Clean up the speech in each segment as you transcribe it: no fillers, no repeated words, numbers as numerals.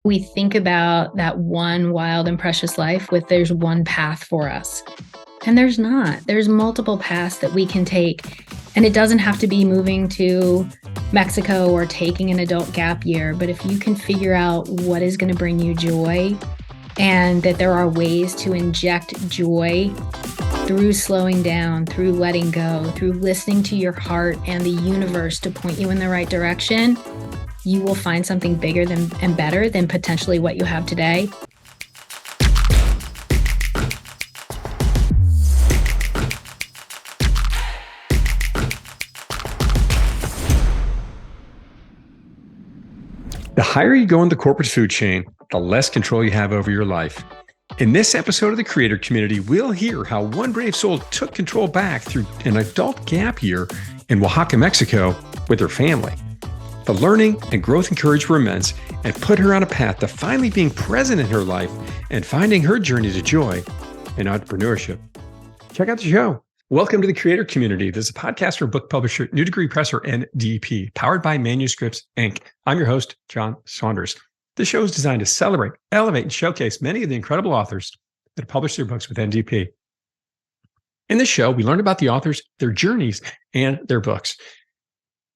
We think about that one wild and precious life with there's one path for us. And there's not. There's multiple paths that we can take. And it doesn't have to be moving to Mexico or taking an adult gap year. But if you can figure out what is going to bring you joy, and that there are ways to inject joy through slowing down, through letting go, through listening to your heart and the universe to point you in the right direction, you will find something bigger than and better than potentially what you have today. The higher you go in the corporate food chain, the less control you have over your life. In this episode of the Creator Community, we'll hear how one brave soul took control back through an adult gap year in Oaxaca, Mexico with her family. The learning and growth and courage were immense and put her on a path to finally being present in her life and finding her journey to joy in entrepreneurship. Check out the show. Welcome to the Creator Community. This is a podcast from book publisher, New Degree Press, or NDP, powered by Manuscripts, Inc. I'm your host, John Saunders. This show is designed to celebrate, elevate, and showcase many of the incredible authors that have published their books with NDP. In this show, we learn about the authors, their journeys, and their books.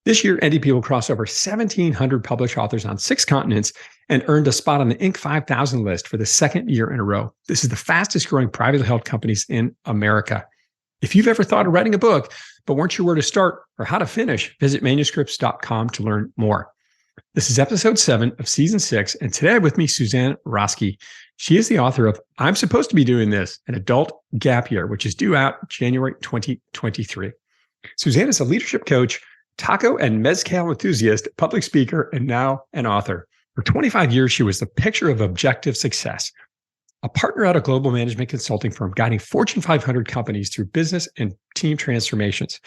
This year, NDP will cross over 1,700 published authors on 6 continents and earned a spot on the Inc. 5000 list for the second year in a row. This is the fastest growing privately held companies in America. If you've ever thought of writing a book, but weren't sure where to start or how to finish, visit manuscripts.com to learn more. This is episode 7 of season 6, and today I have with me Suzanne Roske. She is the author of I'm Supposed to Be Doing This, an adult gap year, which is due out January 2023. Suzanne is a leadership coach, taco and mezcal enthusiast, public speaker, and now an author. For 25 years, she was the picture of objective success. A partner at a global management consulting firm guiding Fortune 500 companies through business and team transformations.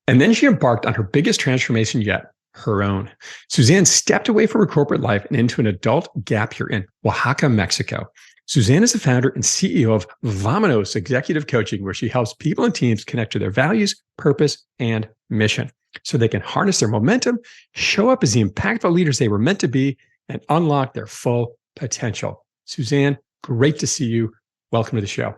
And then she embarked on her biggest transformation yet, her own. Suzanne stepped away from her corporate life and into an adult gap year in Oaxaca, Mexico. Suzanne is the founder and CEO of Vamonos Executive Coaching, where she helps people and teams connect to their values, purpose, and mission so they can harness their momentum, show up as the impactful leaders they were meant to be, and unlock their full potential. Suzanne, great to see you. Welcome to the show.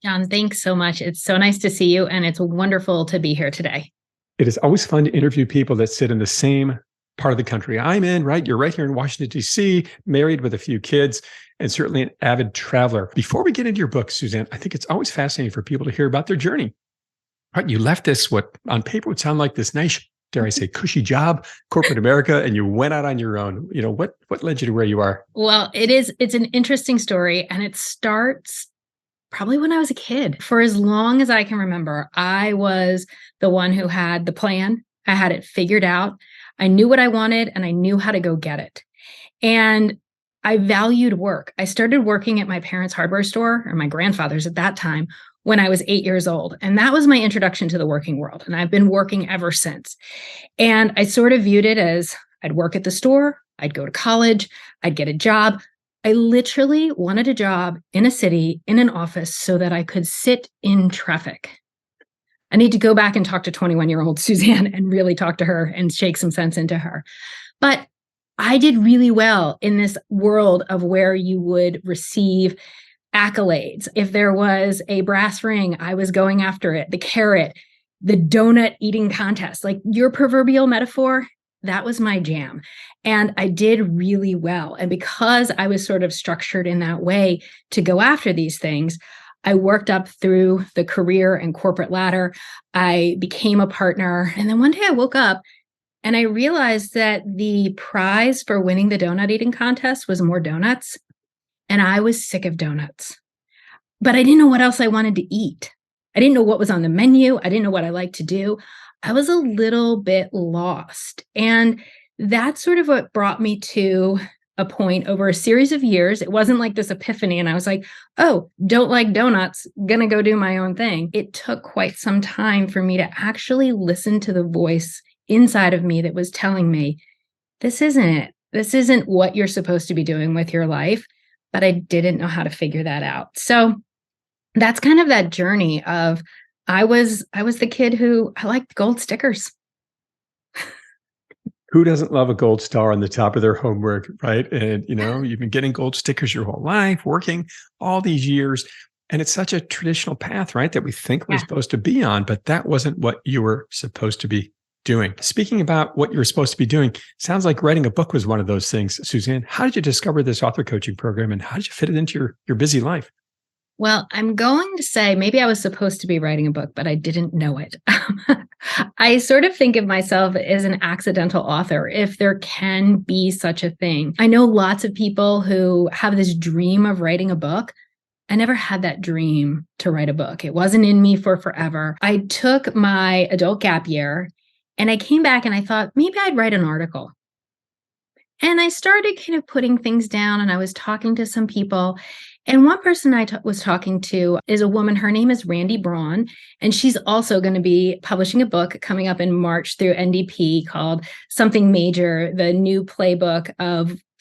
John, thanks so much. It's so nice to see you, and it's wonderful to be here today. It is always fun to interview people that sit in the same part of the country I'm in, right? You're right here in Washington, D.C., married with a few kids, and certainly an avid traveler. Before we get into your book, Suzanne, I think it's always fascinating for people to hear about their journey. Right? You left this, what on paper would sound like this nice, dare I say, cushy job, corporate America, and you went out on your own. You know, what led you to where you are? Well, it's an interesting story, and it starts probably when I was a kid. For as long as I can remember, I was the one who had the plan. I had it figured out. I knew what I wanted, and I knew how to go get it. And I valued work. I started working at my parents' hardware store, or my grandfather's at that time, when I was 8 years old. And that was my introduction to the working world. And I've been working ever since. And I sort of viewed it as I'd work at the store, I'd go to college, I'd get a job. I literally wanted a job in a city, in an office, so that I could sit in traffic. I need to go back and talk to 21-year-old Suzanne and really talk to her and shake some sense into her. But I did really well in this world of where you would receive accolades. If there was a brass ring, I was going after it. The carrot, the donut eating contest, like your proverbial metaphor, that was my jam. And I did really well. And because I was sort of structured in that way to go after these things, I worked up through the career and corporate ladder. I became a partner. And then one day I woke up and I realized that the prize for winning the donut eating contest was more donuts. And I was sick of donuts. But I didn't know what else I wanted to eat. I didn't know what was on the menu. I didn't know what I liked to do. I was a little bit lost. And that's sort of what brought me to a point over a series of years. It wasn't like this epiphany. And I was like, oh, don't like donuts, gonna go do my own thing. It took quite some time for me to actually listen to the voice inside of me that was telling me, this isn't it. This isn't what you're supposed to be doing with your life. But I didn't know how to figure that out. So that's kind of that journey of I was the kid who I liked gold stickers. Who doesn't love a gold star on the top of their homework, right? And, you've been getting gold stickers your whole life, working all these years. And it's such a traditional path, right? That we think we're Yeah. supposed to be on, but that wasn't what you were supposed to be doing. Speaking about what you were supposed to be doing, sounds like writing a book was one of those things. Suzanne, how did you discover this author coaching program and how did you fit it into your busy life? Well, I'm going to say maybe I was supposed to be writing a book, but I didn't know it. I sort of think of myself as an accidental author, if there can be such a thing. I know lots of people who have this dream of writing a book. I never had that dream to write a book. It wasn't in me for forever. I took my adult gap year and I came back and I thought maybe I'd write an article. And I started kind of putting things down and I was talking to some people. And one person I was talking to is a woman. Her name is Randy Braun. And she's also going to be publishing a book coming up in March through NDP called Something Major, the new playbook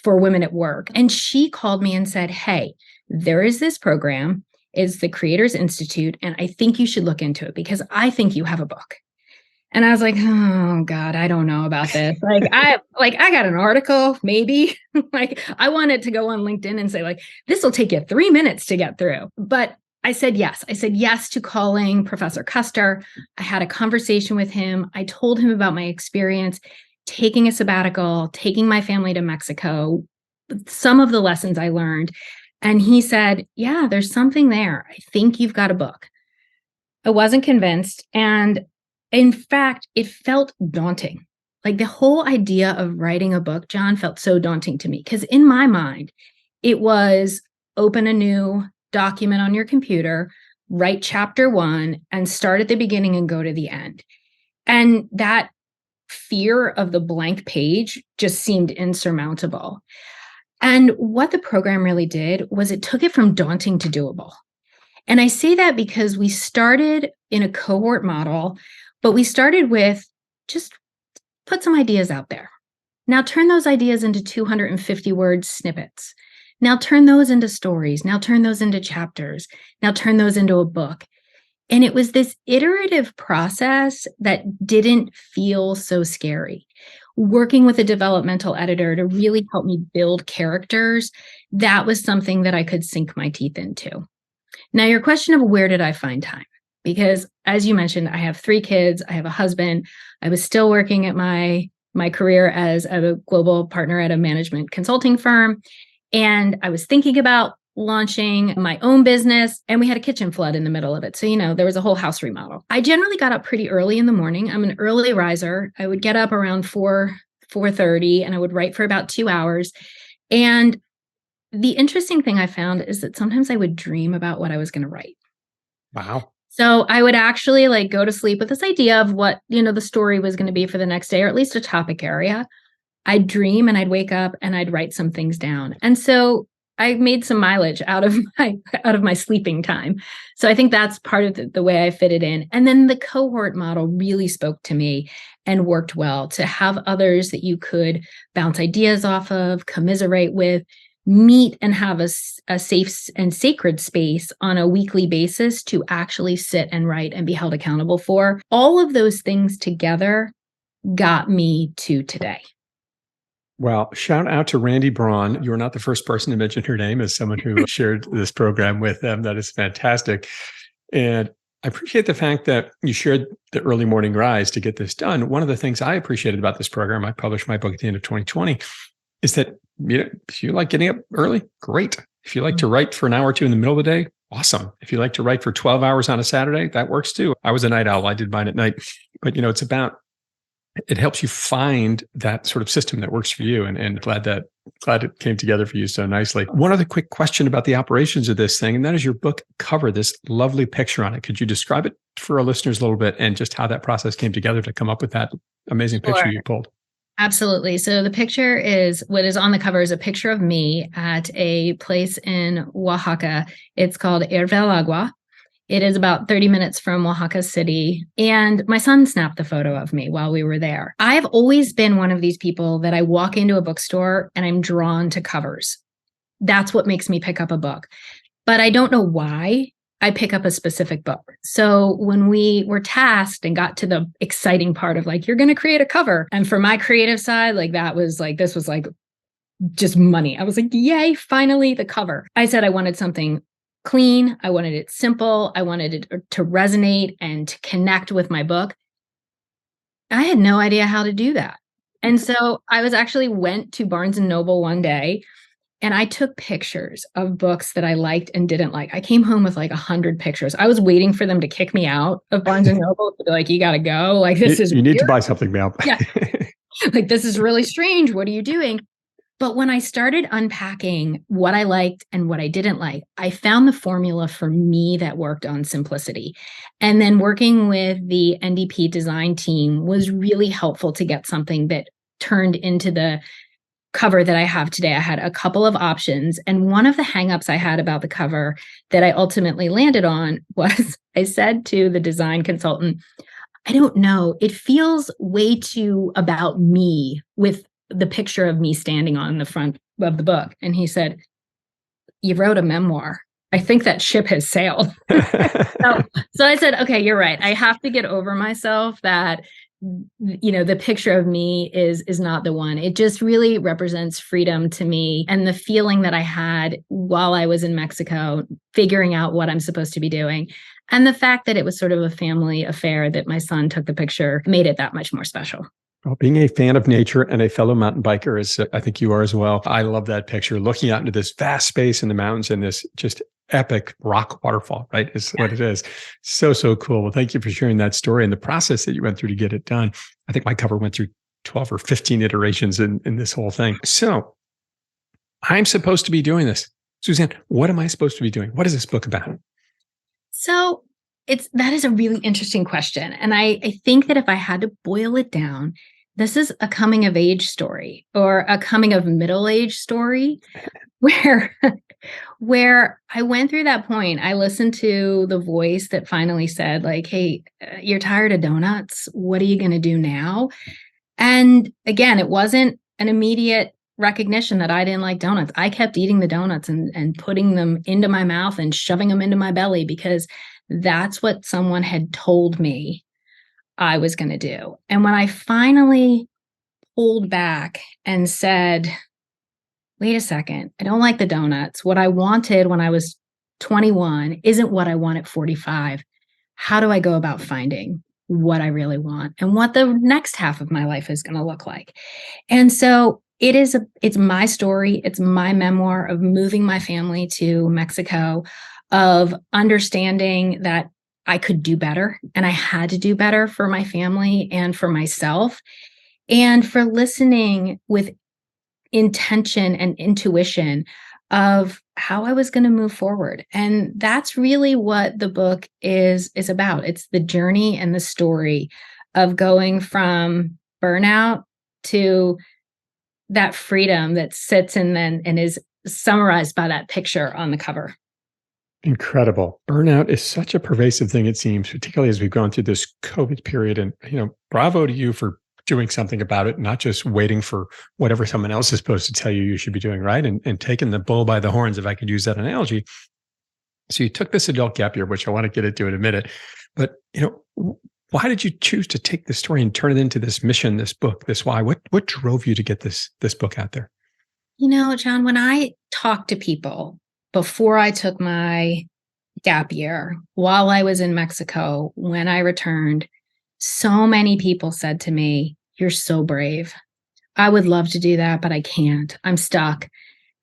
for women at work. And she called me and said, hey, there is this program. It's the Creators Institute. And I think you should look into it because I think you have a book. And I was like, oh God, I don't know about this. I got an article, maybe. I wanted to go on LinkedIn and say, this will take you 3 minutes to get through. But I said yes. I said yes to calling Professor Custer. I had a conversation with him. I told him about my experience taking a sabbatical, taking my family to Mexico, some of the lessons I learned. And he said, yeah, there's something there. I think you've got a book. I wasn't convinced. And in fact, it felt daunting. The whole idea of writing a book, John, felt so daunting to me because in my mind, it was open a new document on your computer, write chapter 1 and start at the beginning and go to the end. And that fear of the blank page just seemed insurmountable. And what the program really did was it took it from daunting to doable. And I say that because we started in a cohort model, but we started with just put some ideas out there. Now turn those ideas into 250 word snippets. Now turn those into stories. Now turn those into chapters. Now turn those into a book. And it was this iterative process that didn't feel so scary. Working with a developmental editor to really help me build characters, that was something that I could sink my teeth into. Now, your question of where did I find time? Because as you mentioned, I have 3 kids, I have a husband. I was still working at my career as a global partner at a management consulting firm. And I was thinking about launching my own business, and we had a kitchen flood in the middle of it. So, there was a whole house remodel. I generally got up pretty early in the morning. I'm an early riser. I would get up around 4:30, and I would write for about 2 hours. And the interesting thing I found is that sometimes I would dream about what I was going to write. Wow. So I would actually go to sleep with this idea of what, the story was going to be for the next day, or at least a topic area. I'd dream and I'd wake up and I'd write some things down. And so I made some mileage out of my sleeping time. So I think that's part of the way I fit it in. And then the cohort model really spoke to me and worked well to have others that you could bounce ideas off of, commiserate with, meet and have a safe and sacred space on a weekly basis to actually sit and write and be held accountable for. All of those things together got me to today. Well, shout out to Randy Braun. You are not the first person to mention her name as someone who shared this program with them. That is fantastic. And I appreciate the fact that you shared the early morning rise to get this done. One of the things I appreciated about this program, I published my book at the end of 2020, is that if you like getting up early, great. If you like to write for an hour or two in the middle of the day, awesome. If you like to write for 12 hours on a Saturday, that works too. I was a night owl. I did mine at night. But it's about, it helps you find that sort of system that works for you. And glad it came together for you so nicely. One other quick question about the operations of this thing, and that is your book cover, this lovely picture on it. Could you describe it for our listeners a little bit and just how that process came together to come up with that amazing picture you pulled? Absolutely. So the picture is what is on the cover is a picture of me at a place in Oaxaca. It's called Agua. It is about 30 minutes from Oaxaca City. And my son snapped the photo of me while we were there. I've always been one of these people that I walk into a bookstore and I'm drawn to covers. That's what makes me pick up a book. But I don't know why. I pick up a specific book. So when we were tasked and got to the exciting part of like, you're going to create a cover. And for my creative side, like that was like, this was like just money. I was like, yay, finally the cover. I said I wanted something clean. I wanted it simple. I wanted it to resonate and to connect with my book. I had no idea how to do that. And so I was actually went to Barnes and Noble one day and I took pictures of books that I liked and didn't like. I came home with like 100 pictures. I was waiting for them to kick me out of Barnes and Noble to be like, you got to go. Like, this is you need weird. to buy something, Mel. Yeah. Like, this is really strange. What are you doing? But when I started unpacking what I liked and what I didn't like, I found the formula for me that worked on simplicity. And then working with the NDP design team was really helpful to get something that turned into the cover that I have today. I had a couple of options. And one of the hangups I had about the cover that I ultimately landed on was I said to the design consultant, I don't know, it feels way too about me with the picture of me standing on the front of the book. And he said, you wrote a memoir. I think that ship has sailed. So I said, okay, you're right. I have to get over myself that, you know, the picture of me is not the one. It just really represents freedom to me. And the feeling that I had while I was in Mexico, figuring out what I'm supposed to be doing. And the fact that it was sort of a family affair that my son took the picture made it that much more special. Well, being a fan of nature and a fellow mountain biker, as I think you are as well, I love that picture, looking out into this vast space in the mountains and this just epic rock waterfall, right? Is what it is. So, so cool. Well, thank you for sharing that story and the process that you went through to get it done. I think my cover went through 12 or 15 iterations in this whole thing. So I'm supposed to be doing this. Suzanne, what am I supposed to be doing? What is this book about? So that is a really interesting question. And I think that if I had to boil it down, this is a coming of age story or a coming of middle age story where I went through that point. I listened to the voice that finally said like, hey, you're tired of donuts. What are you going to do now? And again, it wasn't an immediate recognition that I didn't like donuts. I kept eating the donuts and putting them into my mouth and shoving them into my belly because that's what someone had told me I was going to do. And when I finally pulled back and said, wait a second, I don't like the donuts. What I wanted when I was 21 isn't what I want at 45. How do I go about finding what I really want and what the next half of my life is going to look like? And so it's my story. It's my memoir of moving my family to Mexico, of understanding that I could do better and I had to do better for my family and for myself, and for listening with intention and intuition of how I was going to move forward. And that's really what the book is about. It's the journey and the story of going from burnout to that freedom that sits and is summarized by that picture on the cover. Incredible. Burnout is such a pervasive thing, it seems, particularly as we've gone through this COVID period. And, bravo to you for doing something about it, not just waiting for whatever someone else is supposed to tell you should be doing, right? And taking the bull by the horns, if I could use that analogy. So you took this adult gap year, which I want to get into in a minute. But, why did you choose to take this story and turn it into this mission, this book, this why? What drove you to get this book out there? John, when I talk to people before I took my gap year, while I was in Mexico, when I returned, so many people said to me, you're so brave. I would love to do that, but I can't. I'm stuck.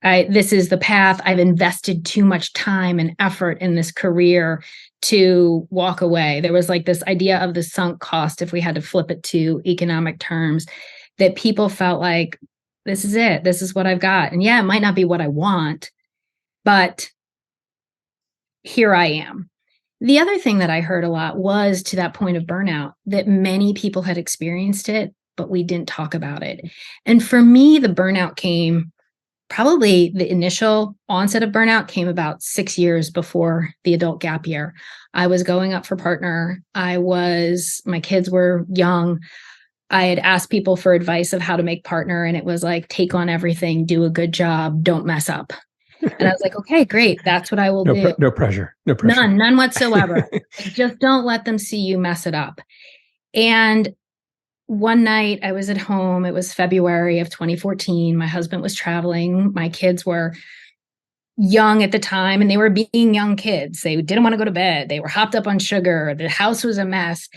This is the path. I've invested too much time and effort in this career to walk away. There was like this idea of the sunk cost, if we had to flip it to economic terms, that people felt like, this is it. This is what I've got. And yeah, it might not be what I want, but here I am. The other thing that I heard a lot was, to that point of burnout, that many people had experienced it, but we didn't talk about it. And for me, the burnout came, probably the initial onset of burnout came about 6 years before the adult gap year. I was going up for partner. My kids were young. I had asked people for advice of how to make partner, and it was like, take on everything, do a good job, don't mess up. And I was like, okay, great. That's what I will do. No pressure. No pressure. None whatsoever. Like, just don't let them see you mess it up. And one night I was at home. It was February of 2014. My husband was traveling. My kids were young at the time, and they were being young kids. They didn't want to go to bed. They were hopped up on sugar. The house was a mess.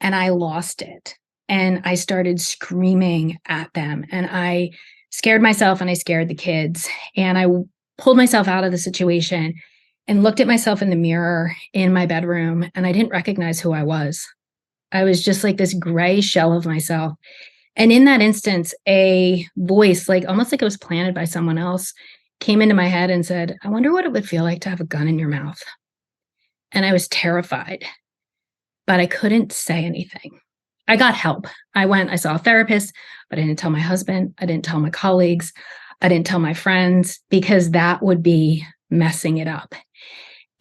And I lost it. And I started screaming at them. And I scared myself and I scared the kids. And I pulled myself out of the situation and looked at myself in the mirror in my bedroom. And I didn't recognize who I was. I was just like this gray shell of myself. And in that instance, a voice, like almost like it was planted by someone else, came into my head and said, I wonder what it would feel like to have a gun in your mouth. And I was terrified, but I couldn't say anything. I got help. I saw a therapist, but I didn't tell my husband. I didn't tell my colleagues. I didn't tell my friends, because that would be messing it up.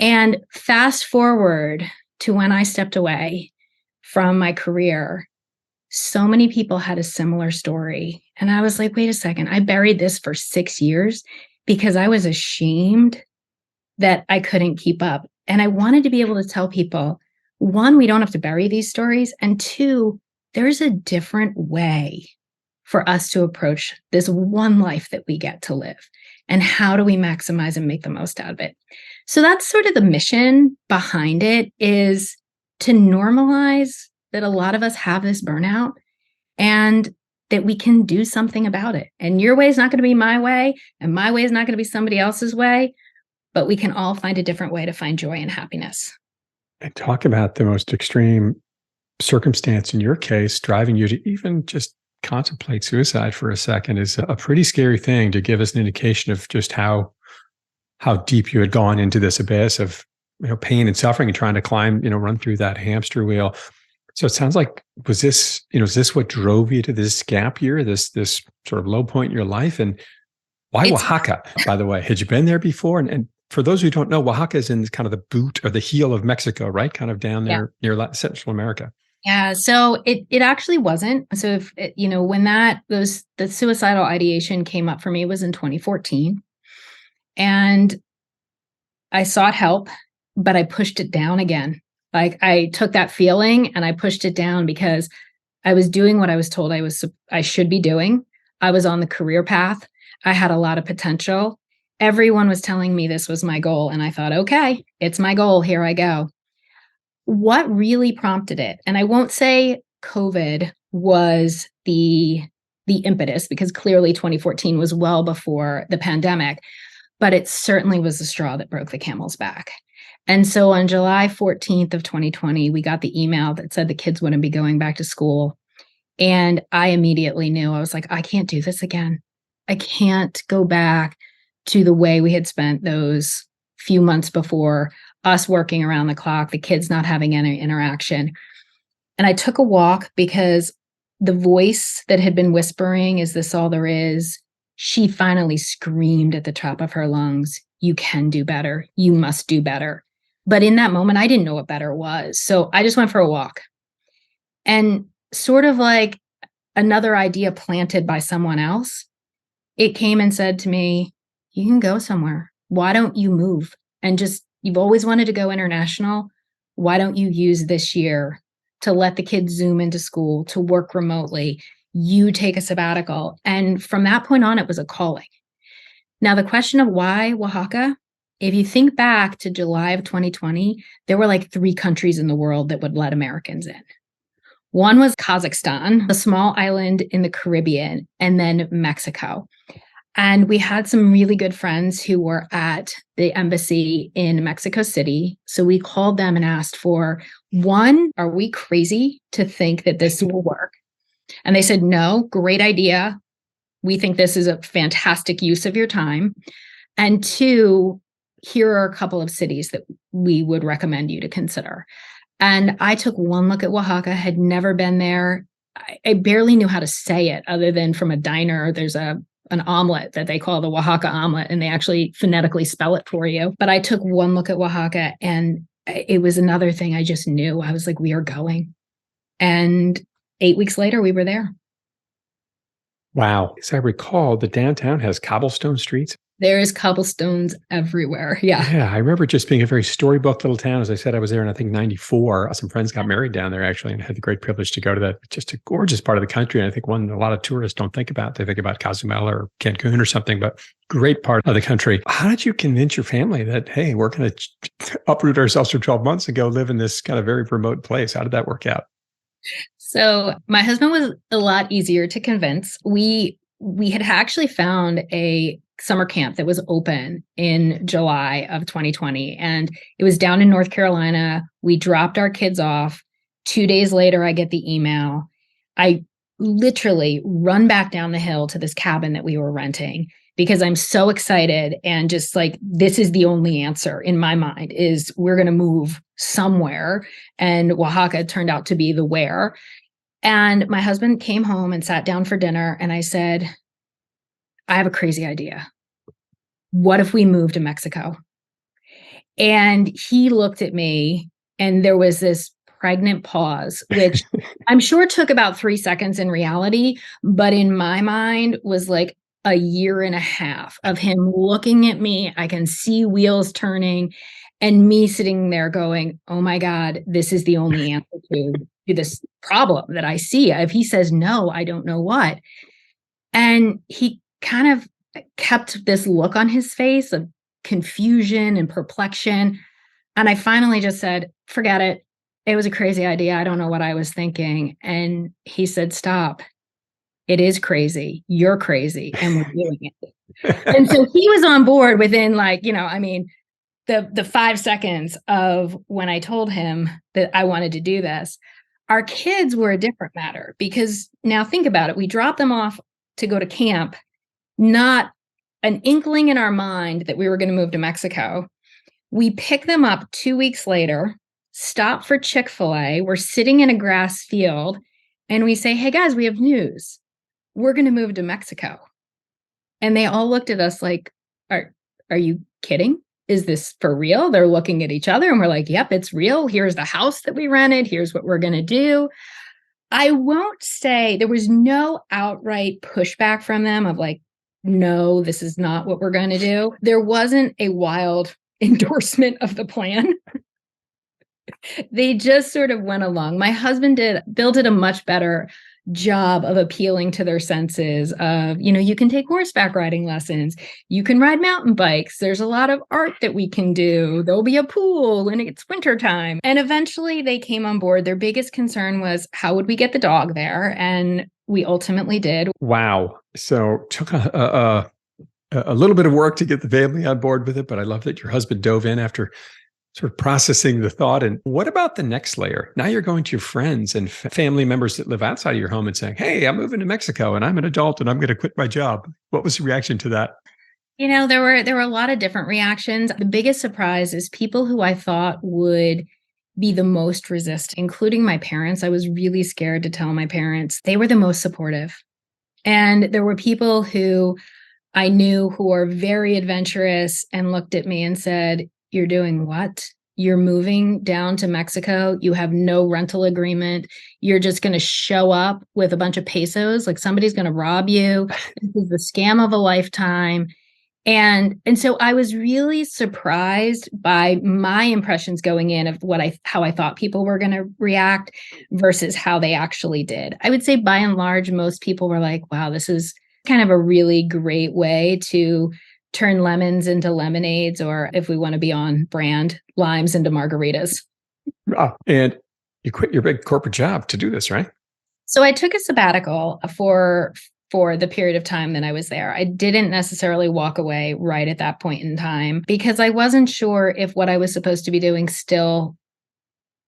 And fast forward to when I stepped away from my career, so many people had a similar story. And I was like, wait a second, I buried this for 6 years because I was ashamed that I couldn't keep up. And I wanted to be able to tell people, one, we don't have to bury these stories. And two, there's a different way for us to approach this one life that we get to live. And how do we maximize and make the most out of it? So that's sort of the mission behind it, is to normalize that a lot of us have this burnout and that we can do something about it. And your way is not going to be my way, and my way is not going to be somebody else's way, but we can all find a different way to find joy and happiness. And talk about the most extreme circumstance in your case, driving you to even just contemplate suicide for a second is a pretty scary thing, to give us an indication of just how deep you had gone into this abyss of, pain and suffering and trying to climb, run through that hamster wheel. So it sounds like, is this what drove you to this gap year, this sort of low point in your life? And why Oaxaca, by the way? Had you been there before? And for those who don't know, Oaxaca is in kind of the boot or the heel of Mexico, right? Kind of down there near Central America. Yeah. So it actually wasn't. So if when the suicidal ideation came up for me, it was in 2014, and I sought help, but I pushed it down again. Like, I took that feeling and I pushed it down because I was doing what I was told I should be doing. I was on the career path. I had a lot of potential. Everyone was telling me this was my goal. And I thought, okay, it's my goal. Here I go. What really prompted it? And I won't say COVID was the impetus, because clearly 2014 was well before the pandemic, but it certainly was the straw that broke the camel's back. And so on July 14th of 2020, we got the email that said the kids wouldn't be going back to school. And I immediately knew, I was like, I can't do this again. I can't go back to the way we had spent those few months before, us working around the clock, the kids not having any interaction. And I took a walk, because the voice that had been whispering, is this all there is? She finally screamed at the top of her lungs, you can do better. You must do better. But in that moment, I didn't know what better was. So I just went for a walk. And sort of like another idea planted by someone else, it came and said to me, you can go somewhere. Why don't you move? And you've always wanted to go international. Why don't you use this year to let the kids Zoom into school, to work remotely? You take a sabbatical. And from that point on, it was a calling. Now, the question of why Oaxaca, if you think back to July of 2020, there were like 3 countries in the world that would let Americans in. One was Kazakhstan, a small island in the Caribbean, and then Mexico. And we had some really good friends who were at the embassy in Mexico City. So we called them and asked for, one, are we crazy to think that this will work? And they said, no, great idea. We think this is a fantastic use of your time. And two, here are a couple of cities that we would recommend you to consider. And I took one look at Oaxaca, had never been there. I barely knew how to say it other than from a diner. There's an omelet that they call the Oaxaca omelet, and they actually phonetically spell it for you. But I took one look at Oaxaca, and it was another thing I just knew. I was like, we are going. And 8 weeks later, we were there. Wow. As I recall, the downtown has cobblestone streets. There's cobblestones everywhere. Yeah. Yeah, I remember just being a very storybook little town. As I said, I was there in, I think, 94. Some friends got married down there, actually, and had the great privilege to go to that. Just a gorgeous part of the country. And I think one a lot of tourists don't think about. They think about Cozumel or Cancun or something, but great part of the country. How did you convince your family that, hey, we're going to uproot ourselves for 12 months and go live in this kind of very remote place? How did that work out? So my husband was a lot easier to convince. We had actually found a summer camp that was open in July of 2020, and it was down in North Carolina. We dropped our kids off. 2 days later, I get the email. I literally run back down the hill to this cabin that we were renting because I'm so excited, and just like, this is the only answer in my mind is we're going to move somewhere. And Oaxaca turned out to be the where. And my husband came home and sat down for dinner, and I said, I have a crazy idea. What if we move to Mexico? And he looked at me, and there was this pregnant pause, which I'm sure took about 3 seconds in reality, but in my mind was like a year and a half of him looking at me. I can see wheels turning, and me sitting there going, oh my God, this is the only answer to this problem that I see. If he says no, I don't know what. And he kind of kept this look on his face of confusion and perplexion. And I finally just said, forget it. It was a crazy idea. I don't know what I was thinking. And he said, stop. It is crazy. You're crazy. And we're doing it. And so he was on board within, like, the 5 seconds of when I told him that I wanted to do this. Our kids were a different matter, because now think about it. We dropped them off to go to camp, not an inkling in our mind that we were going to move to Mexico. We pick them up 2 weeks later, stop for Chick-fil-A. We're sitting in a grass field, and we say, hey guys, we have news. We're going to move to Mexico. And they all looked at us like, are you kidding? Is this for real? They're looking at each other, and we're like, yep, it's real. Here's the house that we rented. Here's what we're going to do. I won't say there was no outright pushback from them of like, no, this is not what we're going to do. There wasn't a wild endorsement of the plan. They just sort of went along. My husband Bill did a much better job of appealing to their senses of, you can take horseback riding lessons. You can ride mountain bikes. There's a lot of art that we can do. There'll be a pool when it's wintertime. And eventually they came on board. Their biggest concern was, how would we get the dog there? And we ultimately did. Wow. So took a little bit of work to get the family on board with it, but I love that your husband dove in after sort of processing the thought. And what about the next layer? Now you're going to your friends and family members that live outside of your home and saying, hey, I'm moving to Mexico and I'm an adult and I'm going to quit my job. What was the reaction to that? There were a lot of different reactions. The biggest surprise is people who I thought would be the most resistant, including my parents. I was really scared to tell my parents. They were the most supportive. And there were people who I knew who are very adventurous and looked at me and said, you're doing what? You're moving down to Mexico. You have no rental agreement. You're just going to show up with a bunch of pesos. Like, somebody's going to rob you. This is the scam of a lifetime. And so I was really surprised by my impressions going in of how I thought people were going to react versus how they actually did. I would say by and large, most people were like, wow, this is kind of a really great way to turn lemons into lemonades, or if we want to be on brand, limes into margaritas. And you quit your big corporate job to do this, right? So I took a sabbatical for the period of time that I was there. I didn't necessarily walk away right at that point in time because I wasn't sure if what I was supposed to be doing still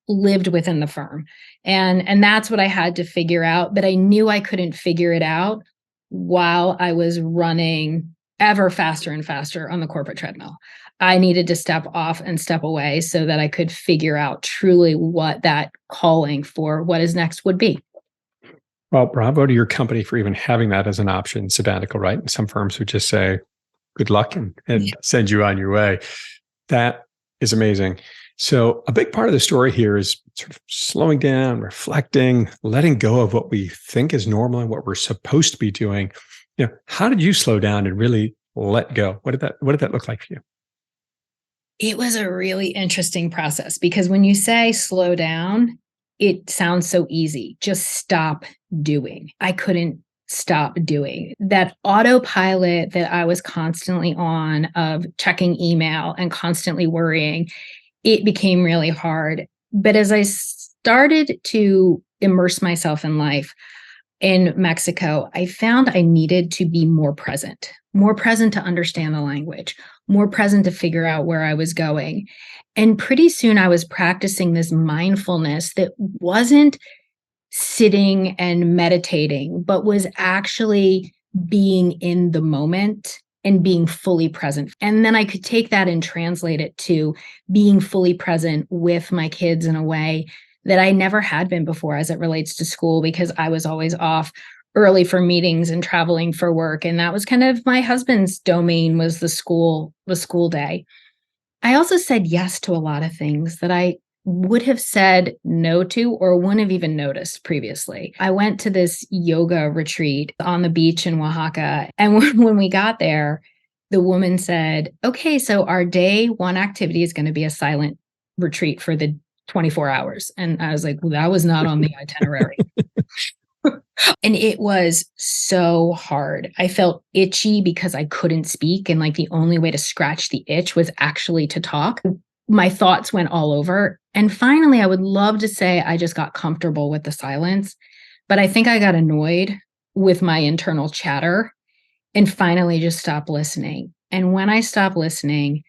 lived within the firm. And that's what I had to figure out. But I knew I couldn't figure it out while I was running ever faster and faster on the corporate treadmill. I needed to step off and step away so that I could figure out truly what that calling for what is next would be. Well, bravo to your company for even having that as an option, sabbatical, right? And some firms would just say, good luck and send you on your way. That is amazing. So a big part of the story here is sort of slowing down, reflecting, letting go of what we think is normal and what we're supposed to be doing. How did you slow down and really let go? What did that look like for you? It was a really interesting process because when you say slow down, it sounds so easy. Just stop doing. I couldn't stop doing. That autopilot that I was constantly on of checking email and constantly worrying, it became really hard. But as I started to immerse myself in life in Mexico, I found I needed to be more present to understand the language, more present to figure out where I was going. And pretty soon I was practicing this mindfulness that wasn't sitting and meditating, but was actually being in the moment and being fully present. And then I could take that and translate it to being fully present with my kids in a way that I never had been before as it relates to school, because I was always off early for meetings and traveling for work. And that was kind of my husband's domain, was the school day. I also said yes to a lot of things that I would have said no to or wouldn't have even noticed previously. I went to this yoga retreat on the beach in Oaxaca. And when we got there, the woman said, okay, so our day one activity is going to be a silent retreat for the 24 hours. And I was like, well, that was not on the itinerary. And it was so hard. I felt itchy because I couldn't speak. And like the only way to scratch the itch was actually to talk. My thoughts went all over. And finally, I would love to say I just got comfortable with the silence, but I think I got annoyed with my internal chatter and finally just stopped listening. And when I stopped listening,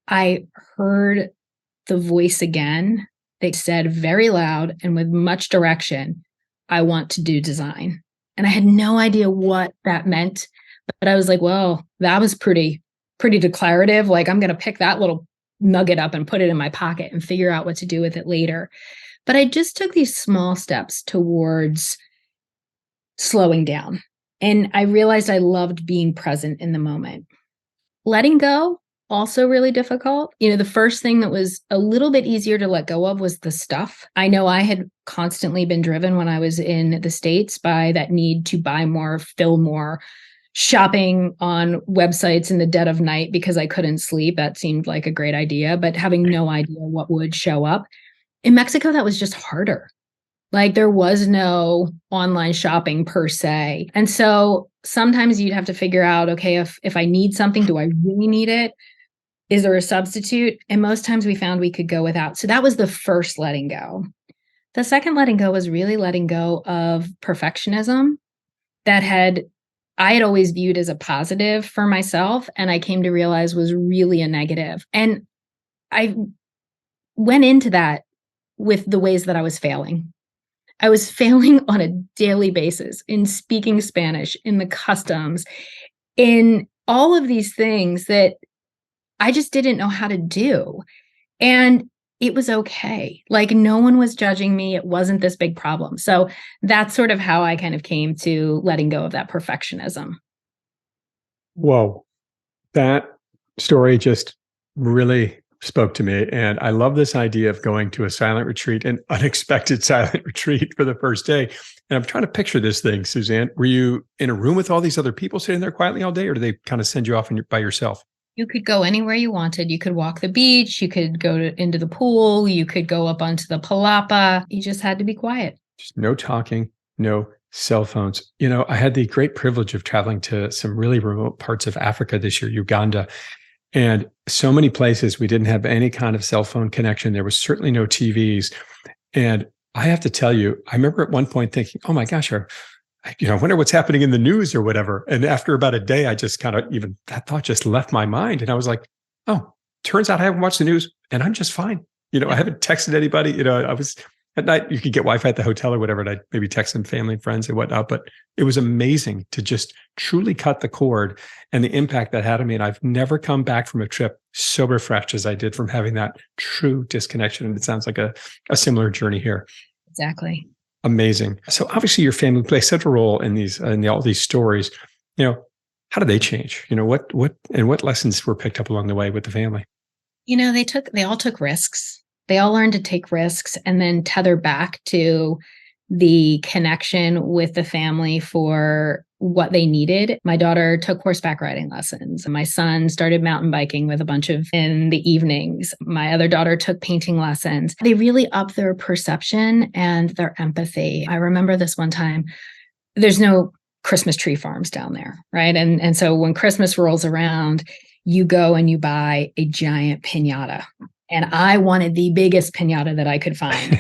I heard the voice again. They said very loud and with much direction, I want to do design. And I had no idea what that meant, but I was like, well, that was pretty declarative. Like, I'm going to pick that little nugget up and put it in my pocket and figure out what to do with it later. But I just took these small steps towards slowing down. And I realized I loved being present in the moment. Letting go, also really difficult. The first thing that was a little bit easier to let go of was the stuff. I know I had constantly been driven when I was in the States by that need to buy more, fill more, shopping on websites in the dead of night because I couldn't sleep. That seemed like a great idea, but having no idea what would show up. In Mexico, that was just harder. Like, there was no online shopping per se. And so sometimes you'd have to figure out, okay, if I need something, do I really need it? Is there a substitute? And most times we found we could go without. So that was the first letting go. The second letting go was really letting go of perfectionism that I had always viewed as a positive for myself, and I came to realize was really a negative. And I went into that with the ways that I was failing. I was failing on a daily basis in speaking Spanish, in the customs, in all of these things that I just didn't know how to do. And it was okay. Like, no one was judging me. It wasn't this big problem. So that's sort of how I kind of came to letting go of that perfectionism. Whoa, that story just really spoke to me. And I love this idea of going to a silent retreat, an unexpected silent retreat for the first day. And I'm trying to picture this thing, Suzanne. Were you in a room with all these other people sitting there quietly all day, or do they kind of send you off by yourself? You could go anywhere you wanted. You could walk the beach. You could go into the pool. You could go up onto the palapa. You just had to be quiet. Just no talking, no cell phones. I had the great privilege of traveling to some really remote parts of Africa this year, Uganda. And so many places we didn't have any kind of cell phone connection. There was certainly no TVs. And I have to tell you, I remember at one point thinking, oh my gosh, I wonder what's happening in the news or whatever. And after about a day, I just kind of that thought just left my mind. And I was like, oh, turns out I haven't watched the news and I'm just fine. I haven't texted anybody. I was at night, you could get Wi-Fi at the hotel or whatever. And I'd maybe text some family and friends and whatnot. But it was amazing to just truly cut the cord and the impact that had on me. And I've never come back from a trip so refreshed as I did from having that true disconnection. And it sounds like a similar journey here. Exactly. Amazing. So obviously your family plays such a role in all these stories. How did they change? What lessons were picked up along the way with the family? They all took risks. They all learned to take risks and then tether back to the connection with the family for what they needed. My daughter took horseback riding lessons. My son started mountain biking with a bunch of in the evenings. My other daughter took painting lessons. They really upped their perception and their empathy. I remember this one time, there's no Christmas tree farms down there, right? And so when Christmas rolls around, you go and you buy a giant piñata. And I wanted the biggest piñata that I could find.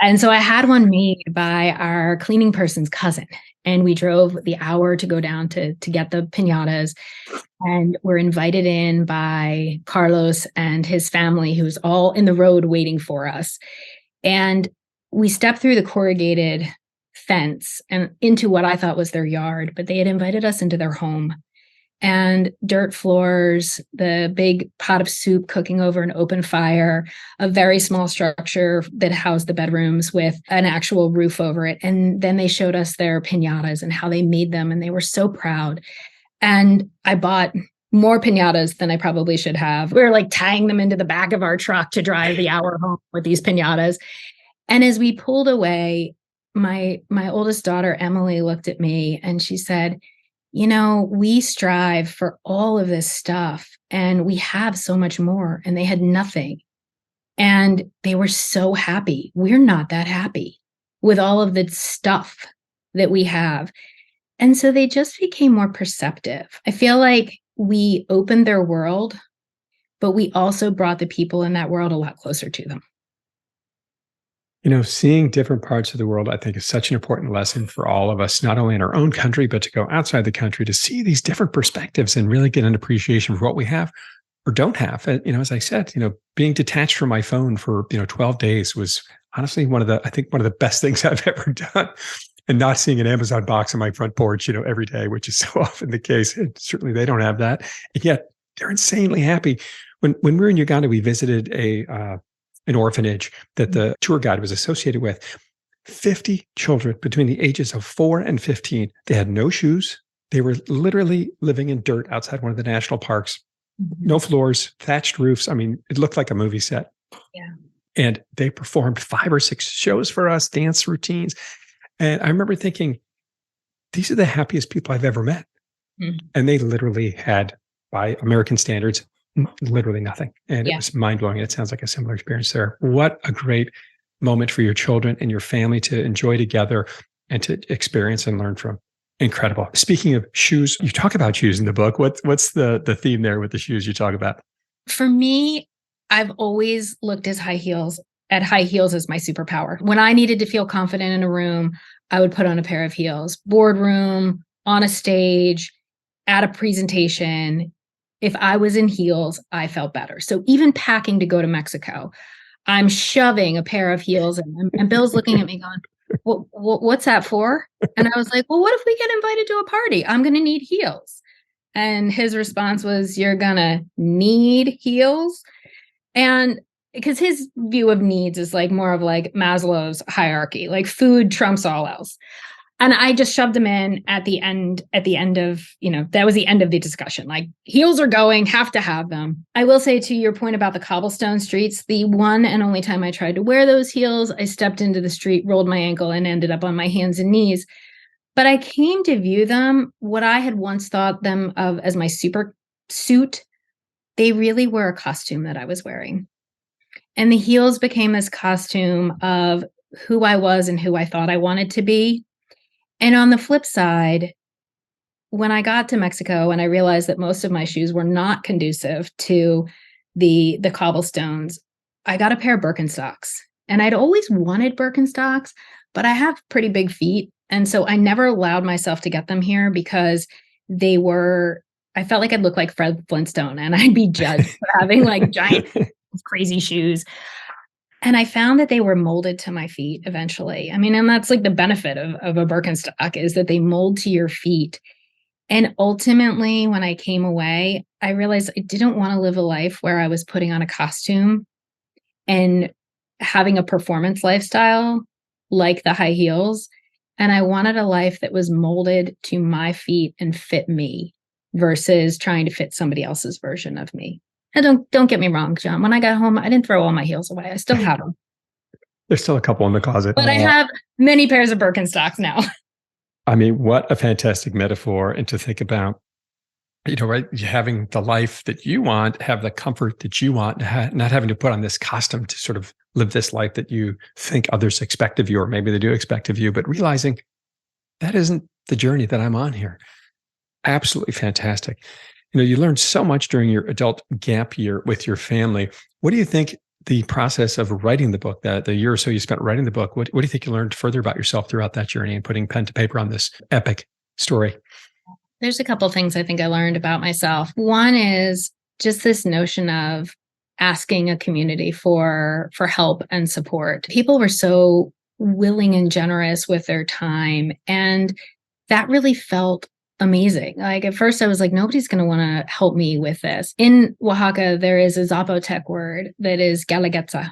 And so I had one made by our cleaning person's cousin. And we drove the hour to go down to get the piñatas. And we're invited in by Carlos and his family, who's all in the road waiting for us. And we stepped through the corrugated fence and into what I thought was their yard, but they had invited us into their home. And dirt floors, the big pot of soup cooking over an open fire, a very small structure that housed the bedrooms with an actual roof over it. And then they showed us their piñatas and how they made them. And they were so proud. And I bought more piñatas than I probably should have. We were like tying them into the back of our truck to drive the hour home with these piñatas. And as we pulled away, my oldest daughter, Emily, looked at me and she said, you know, we strive for all of this stuff and we have so much more, and they had nothing. And they were so happy. We're not that happy with all of the stuff that we have. And so they just became more perceptive. I feel like we opened their world, but we also brought the people in that world a lot closer to them. You know, seeing different parts of the world, I think, is such an important lesson for all of us, not only in our own country, but to go outside the country to see these different perspectives and really get an appreciation for what we have or don't have. And, you know, as I said, you know, being detached from my phone for, 12 days was honestly one of the best things I've ever done. And not seeing an Amazon box on my front porch, every day, which is so often the case. And certainly they don't have that. And yet they're insanely happy. When we were in Uganda, we visited an orphanage that the tour guide was associated with. 50 children between the ages of 4 and 15. They had no shoes. They were literally living in dirt outside one of the national parks. No floors, thatched roofs. I mean, it looked like a movie set. Yeah. And they performed 5 or 6 shows for us, dance routines. And I remember thinking, these are the happiest people I've ever met. And they literally had, by American standards, literally nothing. And it was mind-blowing. It sounds like a similar experience there. What a great moment for your children and your family to enjoy together and to experience and learn from. Incredible. Speaking of shoes, you talk about shoes in the book. What's the theme there with the shoes you talk about? For me, I've always looked at high heels as my superpower. When I needed to feel confident in a room, I would put on a pair of heels. Boardroom, on a stage, at a presentation. If I was in heels, I felt better. So even packing to go to Mexico, I'm shoving a pair of heels in, and Bill's looking at me going, what's that for? And I was like, well, what if we get invited to a party? I'm going to need heels. And his response was, you're going to need heels? And because his view of needs is like more of like Maslow's hierarchy, like food trumps all else. And I just shoved them in at the end of, that was the end of the discussion. Like, heels are going, have to have them. I will say, to your point about the cobblestone streets, the one and only time I tried to wear those heels, I stepped into the street, rolled my ankle, and ended up on my hands and knees. But I came to view them, what I had once thought them of as my super suit, they really were a costume that I was wearing. And the heels became this costume of who I was and who I thought I wanted to be. And on the flip side, when I got to Mexico and I realized that most of my shoes were not conducive to the cobblestones, I got a pair of Birkenstocks. And I'd always wanted Birkenstocks, but I have pretty big feet. And so I never allowed myself to get them here because I felt like I'd look like Fred Flintstone and I'd be judged for having like giant, crazy shoes. And I found that they were molded to my feet eventually. I mean, and that's like the benefit of a Birkenstock, is that they mold to your feet. And ultimately, when I came away, I realized I didn't want to live a life where I was putting on a costume and having a performance lifestyle like the high heels. And I wanted a life that was molded to my feet and fit me versus trying to fit somebody else's version of me. And don't get me wrong, John. When I got home, I didn't throw all my heels away. I still have them. There's still a couple in the closet. But I have many pairs of Birkenstocks now. I mean, what a fantastic metaphor. And to think about, right, having the life that you want, have the comfort that you want, not having to put on this costume to sort of live this life that you think others expect of you, or maybe they do expect of you, but realizing that isn't the journey that I'm on here. Absolutely fantastic. You learned so much during your adult gap year with your family. What do you think the process of writing the book, that the year or so you spent writing the book, what do you think you learned further about yourself throughout that journey and putting pen to paper on this epic story? There's a couple things I think I learned about myself. One is just this notion of asking a community for help and support. People were so willing and generous with their time, and that really felt amazing. Like at first I was like, nobody's going to want to help me with this. In Oaxaca, there is a Zapotec word that is galaguetza,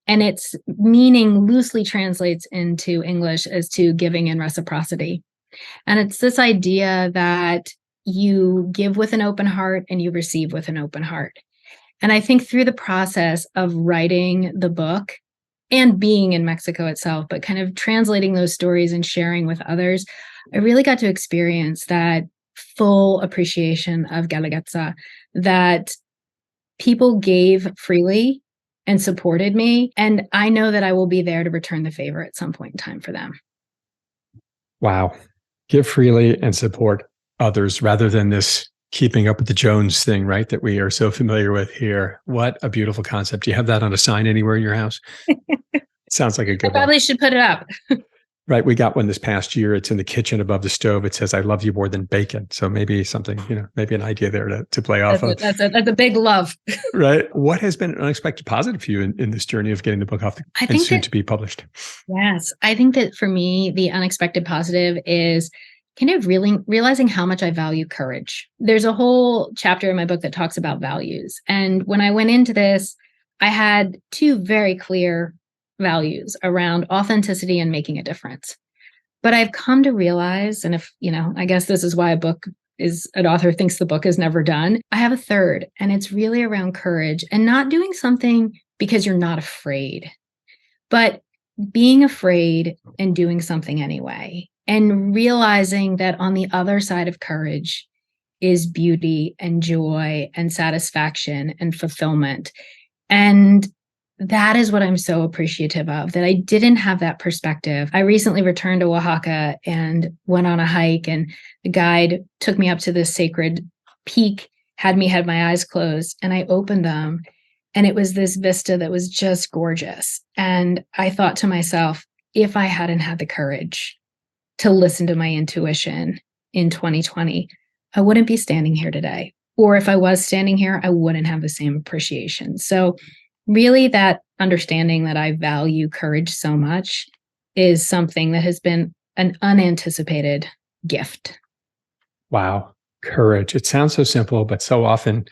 and its meaning loosely translates into English as to giving in reciprocity. And it's this idea that you give with an open heart and you receive with an open heart. And I think through the process of writing the book and being in Mexico itself, but kind of translating those stories and sharing with others, I really got to experience that full appreciation of Galaguetza, that people gave freely and supported me. And I know that I will be there to return the favor at some point in time for them. Wow. Give freely and support others rather than this keeping up with the Jones thing, right? That we are so familiar with here. What a beautiful concept. Do you have that on a sign anywhere in your house? Sounds like a good one. I probably should put it up. Right. We got one this past year. It's in the kitchen above the stove. It says, "I love you more than bacon." So maybe something, maybe an idea there to play off of. That's a big love. Right. What has been an unexpected positive for you in this journey of getting the book off and soon to be published? Yes. I think that for me, the unexpected positive is kind of really realizing how much I value courage. There's a whole chapter in my book that talks about values. And when I went into this, I had two very clear values around authenticity and making a difference. But I've come to realize, and if, I guess this is why an author thinks the book is never done. I have a third, and it's really around courage and not doing something because you're not afraid, but being afraid and doing something anyway, and realizing that on the other side of courage is beauty and joy and satisfaction and fulfillment. And that is what I'm so appreciative of, that I didn't have that perspective. I recently returned to Oaxaca and went on a hike, and the guide took me up to this sacred peak, had me have my eyes closed, and I opened them, and it was this vista that was just gorgeous. And I thought to myself, if I hadn't had the courage to listen to my intuition in 2020, I wouldn't be standing here today. Or if I was standing here, I wouldn't have the same appreciation. So really, that understanding that I value courage so much is something that has been an unanticipated gift. Wow. Courage. It sounds so simple, but so often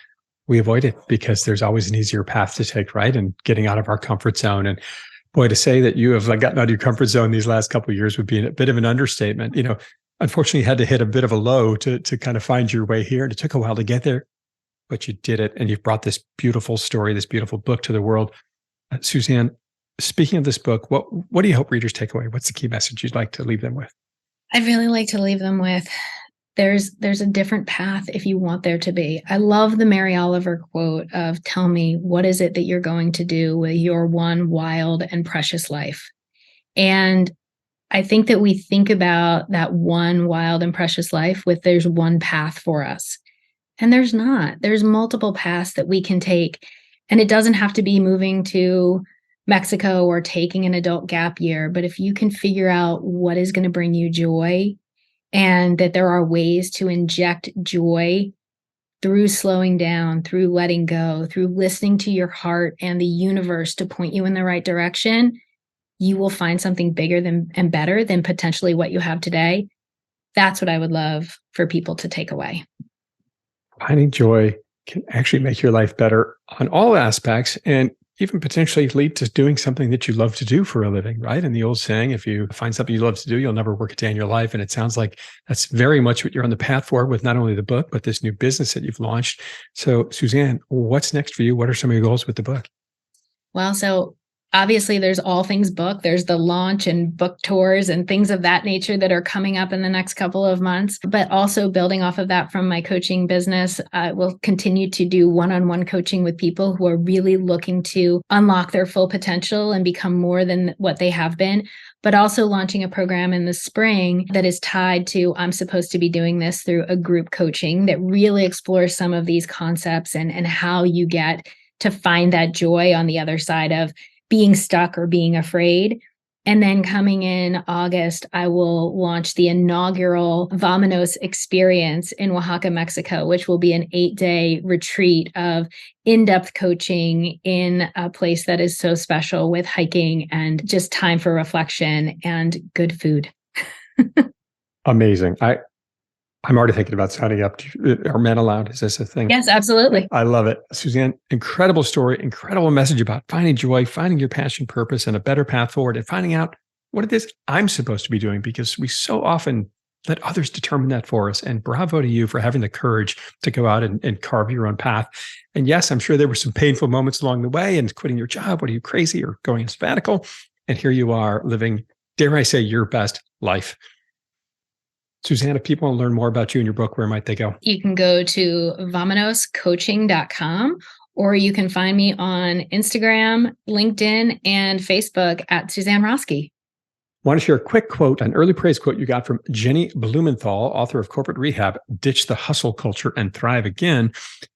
we avoid it because there's always an easier path to take, right? And getting out of our comfort zone. And boy, to say that you have gotten out of your comfort zone these last couple of years would be a bit of an understatement. Unfortunately, you had to hit a bit of a low to kind of find your way here. And it took a while to get there, but you did it. And you've brought this beautiful story, this beautiful book to the world. Suzanne, speaking of this book, what do you hope readers take away? What's the key message you'd like to leave them with? I'd really like to leave them with, there's a different path if you want there to be. I love the Mary Oliver quote of, tell me, what is it that you're going to do with your one wild and precious life? And I think that we think about that one wild and precious life with there's one path for us. And there's not. There's multiple paths that we can take. And it doesn't have to be moving to Mexico or taking an adult gap year. But if you can figure out what is going to bring you joy, and that there are ways to inject joy through slowing down, through letting go, through listening to your heart and the universe to point you in the right direction, you will find something bigger and better than potentially what you have today. That's what I would love for people to take away. Finding joy can actually make your life better on all aspects, and even potentially lead to doing something that you love to do for a living, right? And the old saying, if you find something you love to do, you'll never work a day in your life. And it sounds like that's very much what you're on the path for with not only the book, but this new business that you've launched. So Suzanne, what's next for you? What are some of your goals with the book? Well, so obviously there's all things book. There's the launch and book tours and things of that nature that are coming up in the next couple of months. But also building off of that from my coaching business, I will continue to do one-on-one coaching with people who are really looking to unlock their full potential and become more than what they have been. But also launching a program in the spring that is tied to, I'm supposed to be doing this through a group coaching that really explores some of these concepts and how you get to find that joy on the other side of being stuck or being afraid. And then coming in August, I will launch the inaugural Vámonos experience in Oaxaca, Mexico, which will be an 8-day retreat of in-depth coaching in a place that is so special with hiking and just time for reflection and good food. Amazing. I'm already thinking about signing up. Are men allowed? Is this a thing? Yes, absolutely. I love it. Suzanne, incredible story, incredible message about finding joy, finding your passion, purpose, and a better path forward, and finding out what it is I'm supposed to be doing, because we so often let others determine that for us. And bravo to you for having the courage to go out and carve your own path. And yes, I'm sure there were some painful moments along the way and quitting your job. What are you, crazy, or going sabbatical? And here you are living, dare I say, your best life. Suzanne, if people want to learn more about you and your book, where might they go? You can go to vamonoscoaching.com, or you can find me on Instagram, LinkedIn, and Facebook at Suzanne Roske. I want to share a quick quote, an early praise quote you got from Jenny Blumenthal, author of Corporate Rehab, Ditch the Hustle Culture and Thrive Again,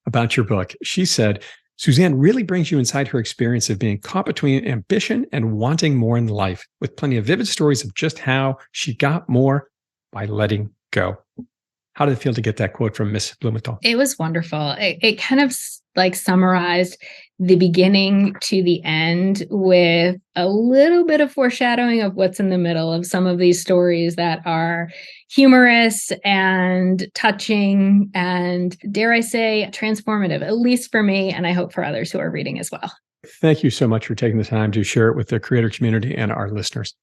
about your book. She said, Suzanne really brings you inside her experience of being caught between ambition and wanting more in life, with plenty of vivid stories of just how she got more by letting go. How did it feel to get that quote from Miss Blumenthal? It was wonderful. It kind of like summarized the beginning to the end with a little bit of foreshadowing of what's in the middle of some of these stories that are humorous and touching and, dare I say, transformative, at least for me, and I hope for others who are reading as well. Thank you so much for taking the time to share it with the creator community and our listeners.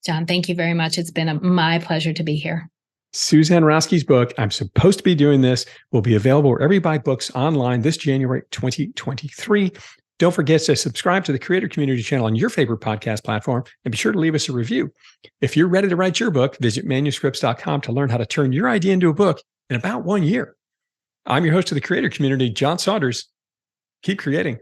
John, thank you very much. It's been my pleasure to be here. Suzanne Roske's book, I'm Supposed to Be Doing This, will be available wherever you buy books online this January 2023. Don't forget to subscribe to the Creator Community channel on your favorite podcast platform, and be sure to leave us a review. If you're ready to write your book, visit manuscripts.com to learn how to turn your idea into a book in about 1 year. I'm your host of the Creator Community, John Saunders. Keep creating.